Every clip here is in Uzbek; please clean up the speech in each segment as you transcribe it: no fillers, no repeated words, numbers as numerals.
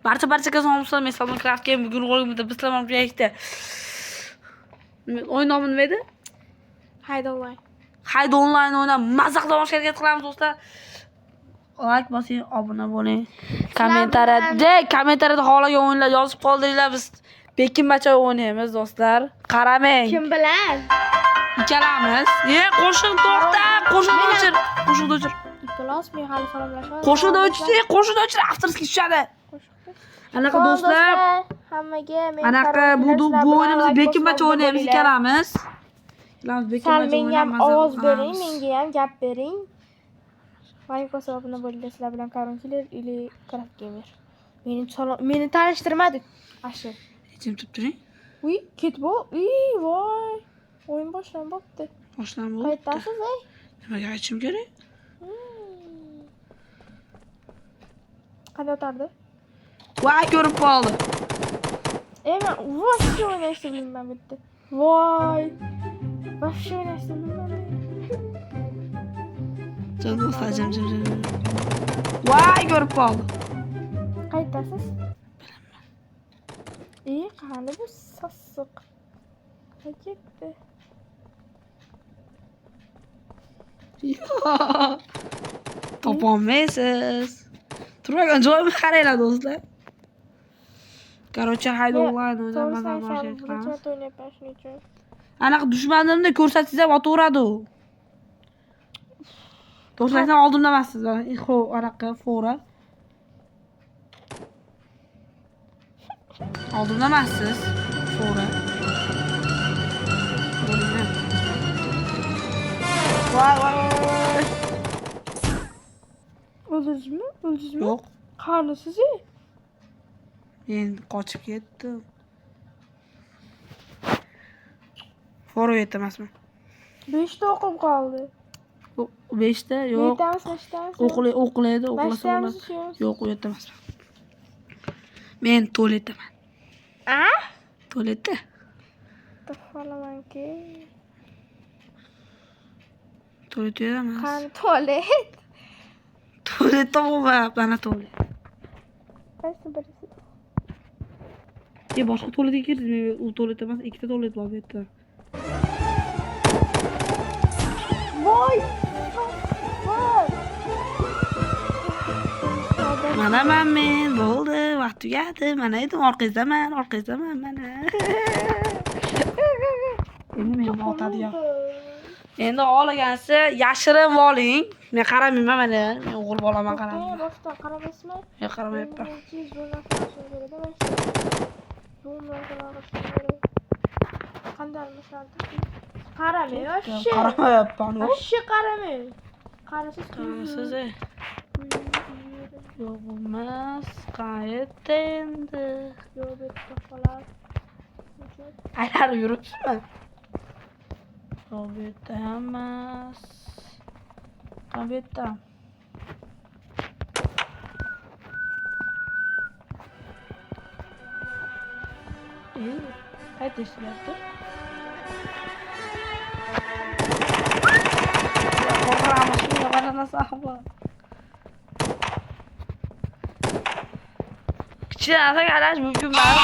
Barchaga salom. Men Salman Craftga bugun o'g'limda bizlar birgalikda. O'yin nomi nima edi? Hayda online. Hayda online o'ynab maza qilib harakat qilamiz do'stlar. Like bosing, obuna bo'ling. Kommentariyada xohlagan o'yinlar yozib qoldiringlar. Biz Bekinmacha o'ynaymiz do'stlar. Qaramang. Kim bilan? Ikkalamiz. Qo'shiq to'xta, qo'shiqni o'chir. Ikkalos men hali salomlashmadim. Qo'shiqni o'chir, afterski tushadi. Anaqa do'stlar, hammaga men anaqa bu o'yinimizni Bekinmacha o'ynaymiz ikkalamiz. Sal menga ham ovoz bering, menga ham gap bering. Like bosib obuna bo'linglar. Sizlar bilan Karonchilar ili Craft Gamer. Meni tanishtirmadi. Ashir. Jim tutib turing. Uy, ketbo. Voy. O'yin boshlanibdi. Boshlanib. Qaytasiz, ey? Nimaga aytishim kerak? Qanday o'tardi? Voy, ko'rib qoldi. Men voshcha o'ynashni bilmayman bitta. Voy. Voshcha o'ynashni bilmayman. Do'stlar, jim. Voy, ko'rib qoldi. Qaytasiz? Bilaman. Qani bu sassiq. Ketdi. Topolmaysiz. Turgan joyimni qaranglar do'stlar. Короче, hayda online o'ynamadan boshlaymiz. Anaqa dushmanimni ko'rsatsangiz ham otaveradi u. To'g'risini oldimda emassiz. Anaqa fora. Oldimda emassiz. Fora. Voy. O'ldingizmi? Yo'q. Qanisiz? Men qochib ketdim. Fora yetamasman. 5 ta o'qib qoldi. 5 ta? Yo'q. Yetamiz. O'qilaydi, o'qilasa bo'ladi. Yo'q, u yerda emasman. Men tualetdaman. Tualetda? To'xtalamanki. Tualetda emas. Qani tualet? Tualetda bo'lmayapti, mana tualet. Birisi. Boshqa tualetga kirdim. U tualetda emas, ikkita tualet bor bu yerda. Voy! Mana men bo'ldi, vaqt tugadi. Mana edim orqangizdaman, mana. Endi meni otadigan. Endi olagansiz yashirin oling. Men qaramayman mana. Men o'g'il bolaman qaramayman. Boshdan qaramaysizmi? Yo'q, qaramayapman. Qanday almashlardi? Qaramay, Qaramayapman. Oshshi qaramay. Qarasiz. Yo'q, bo'lmas. Qayerda endi? Yo'q, deb to'xtalar. Aylanib yuribsizmi? Yo'q, bu yerda emas. Bu yerda. Qayerda ishlayapti? Qo'rqamiz, shunga qarasa ham. Kichkina galash mumkin emas.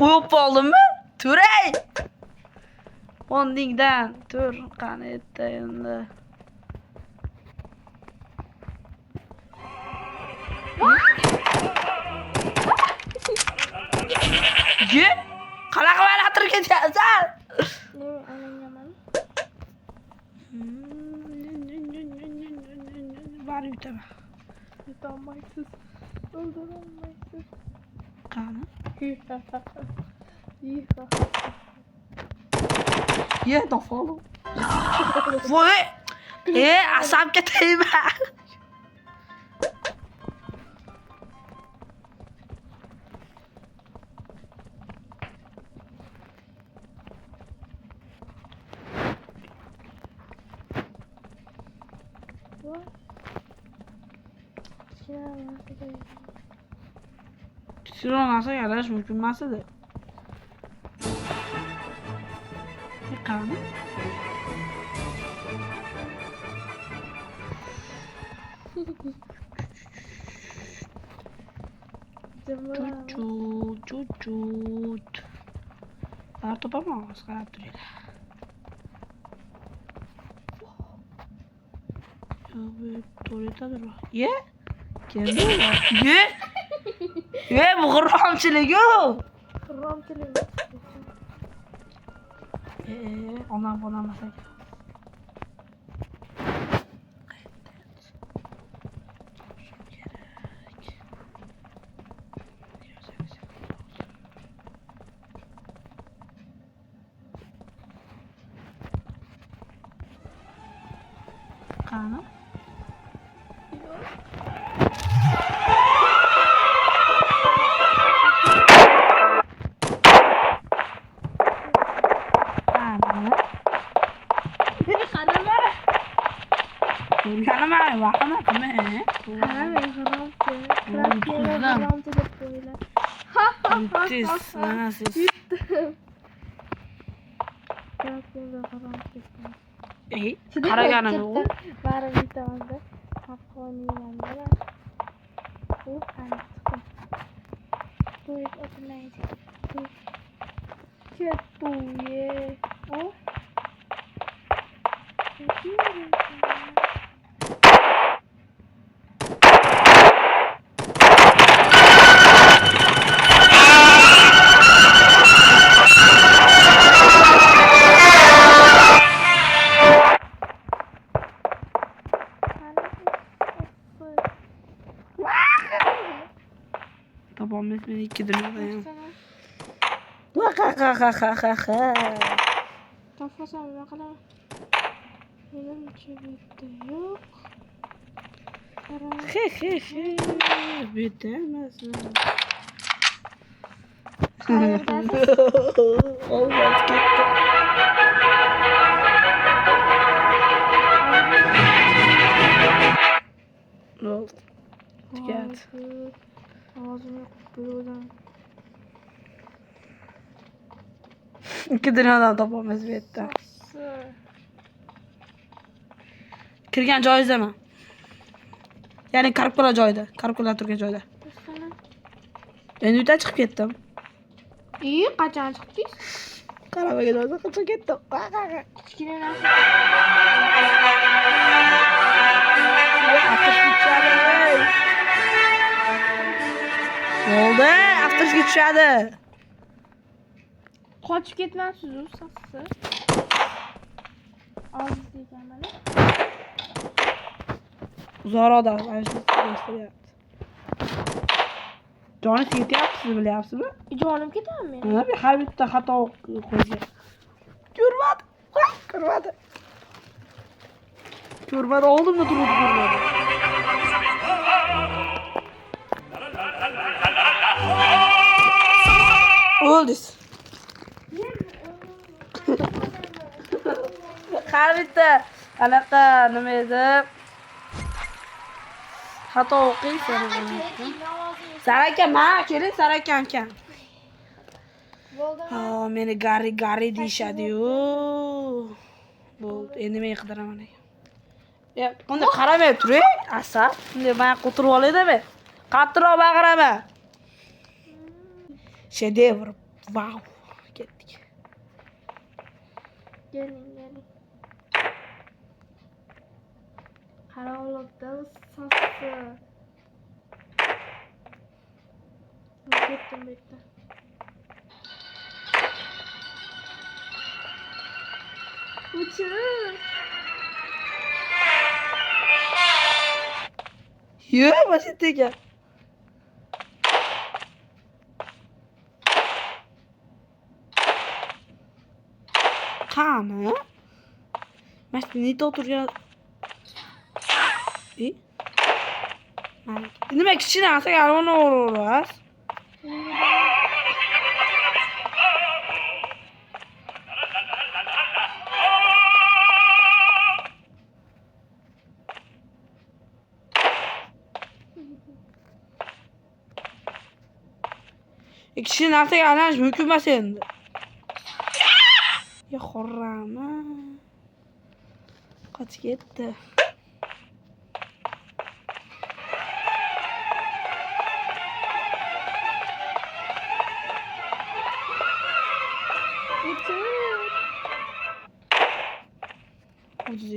Qo'yib qoldimmi? Turay! Fondingdan tur, qani yerda endi. Qanaqa meni xatir ketyapsan? Nima alangaman? Bari yutaman. Yutolmaysiz. O'ldirolmaysiz. Qani? Topoldim. Voy! Asabga tegma. Kichkina narsa yarash mumkin emas edi. Qani? Çut. Var topamaz. Qarab turinglar. Bu to'retadir. Ye? Keldi. Ye? Ye, bu g'irromchilik-ku. G'irromchilik. Onam bo'lmasak. Qani? Ko'rganimga vaqtini qilma. Qaramang, g'irromchi. G'irromchi deb qo'yinglar. Siz, mana siz. Qaraganimga u. Bari bitamanda. Haqqoniyamda. U qancha. Qo'yib o'tirmaydi. Kettuye. O. Topamiz meni ikki dunyodan. Ha. Topmasam nima qilaman? Menimcha bitta yo'q. Bitamasin. Qayerdasiz? Olmaz ketdi. Oldu. Tüket. Ağzım yok buradan. İki dunyodan topamiz bu yerda. Kirgan joyizmi? Ya'ni karpula joyida, karpula turgan joyda. Endi uydan chiqib ketdim. Qachon chiqdingiz? Qaramagan joyda qachon ketdim. Kichkina narsa. Bo'ldi, avtobusga tushadi. Qochib ketmasiz u sassi. Oziz degan mana. Zarada, mana shu eshitiryapti. Joningiz ketyapti, siz bilyapsizmi? Jonim ketami men? Ha, har bitta xato qo'ygan. Ko'rmadi, oldimda turibdi, ko'rmadi. O'ldingiz. Har bitta anaqa nima edi? Xato o'qiysan. Sarakan, ma, keling Sarakan aka. Ha, meni Gari deyishadi-yu. Bo'ldi, endi men qidiraman. Ya, bunday qaramay turing, asab. Bunday men qo'tirib olayda-mi? Qattiqroq baqirama. Shedevr. Vau. Ketdik. Keling. Qarovulda sassi. Ketdim bu yerda. Uçur. Yo, basit ekan. Qani? Mana nima o'tirgan? Nima kichkina narsa galvoni o'raverasiz? Kichkina narsaga aylanish mumkin emas endi. Ya xorrama. Qochib ketdi.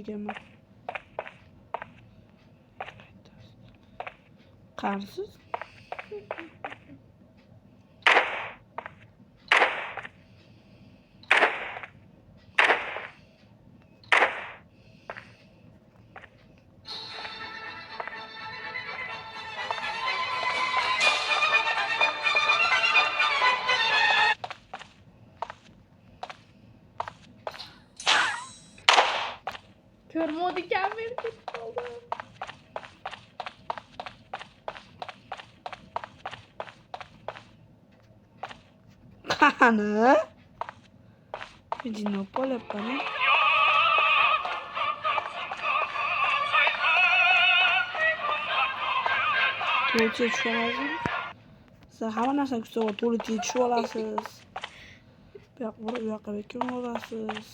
ekanman. Qarsiz? Ko'rmadi ekan men ketib qoldim. Qani? Jinni bo'lyapman. To'g'ri tushib olasiz. Siz hamma narsani kutsa, to'g'ri tushib olasiz. Bu yoqqa bekkim olasiz.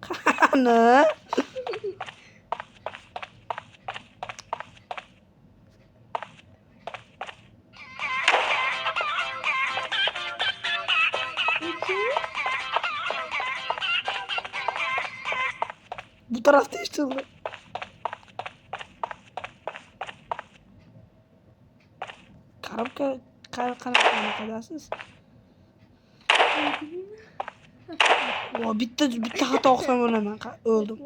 Qani? Bu tarafta eshtildi. Qanaqasiz? Bitta xato qilsam o'laman. O'ldim.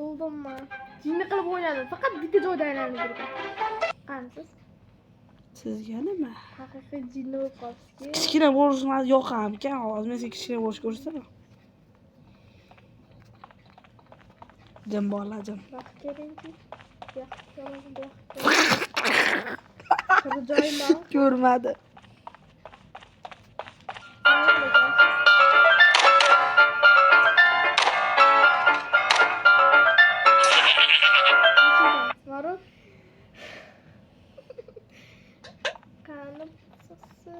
O'ldimmi? Jinni qilib o'ynadim. Faqat bitta joyda aylanib yurdim. Qansiz? Sizga nima? Haqiqiy jinni bo'lib qolibsiz. Kichkina bo'lishni yoqamkan. Hozir men kichkina bo'lish ko'rsataman. Jim borlar, jim. Vaqt kerakki. Qirib joyim bor. Ko'rmadi. Varib. Qanib sisi.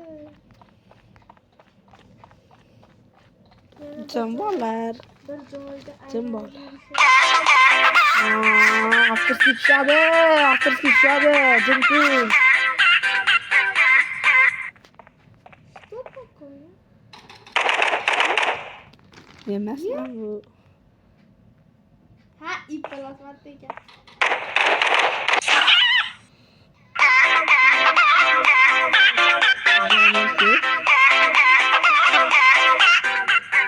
Jim borlar. Bir joyda Jim bor. Afterski tushadi. Jimki. Emasmi bu? Ha, ip talasmatdi ekan.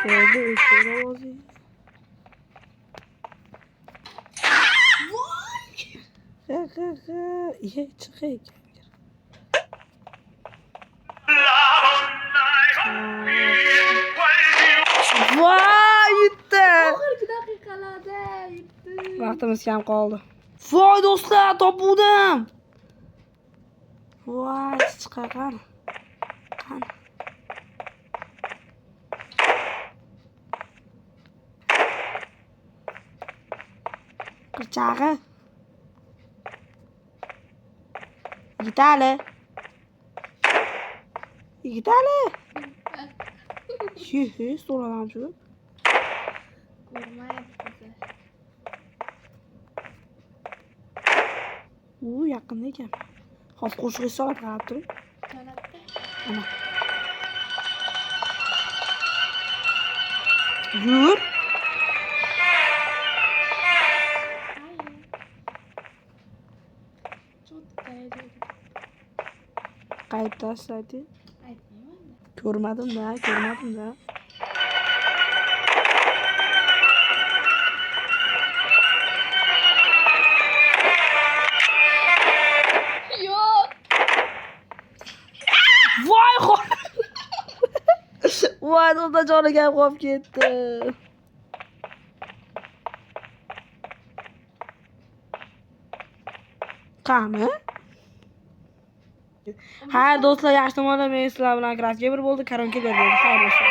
Oldu uçur ovozi. Ye chiqay ekan. Voy, yetdi. Oxirgi daqiqalarda yetdi. Vaqtimiz kam qoldi. Voy do'stlar, topuvdim. Voy, chiqagan. Qani. Qirchag'i. Yigitali. So'ralam shu. Ko'rmayapsiz. Yaqinda ekan. Hozir qo'shiq solib qarab turing. Kanatda. Ana. Yur. Qayta saydi. Aytmayman. Ko'rmadim-da. Yo'q. Voy Voy, do'stlar, joni gap qolib ketdi. Qani? Ha, do'stlar, yaxshi tomonda men sizlar bilan kraska bir bo'ldi, karantin bo'ldi. Xayr olsun.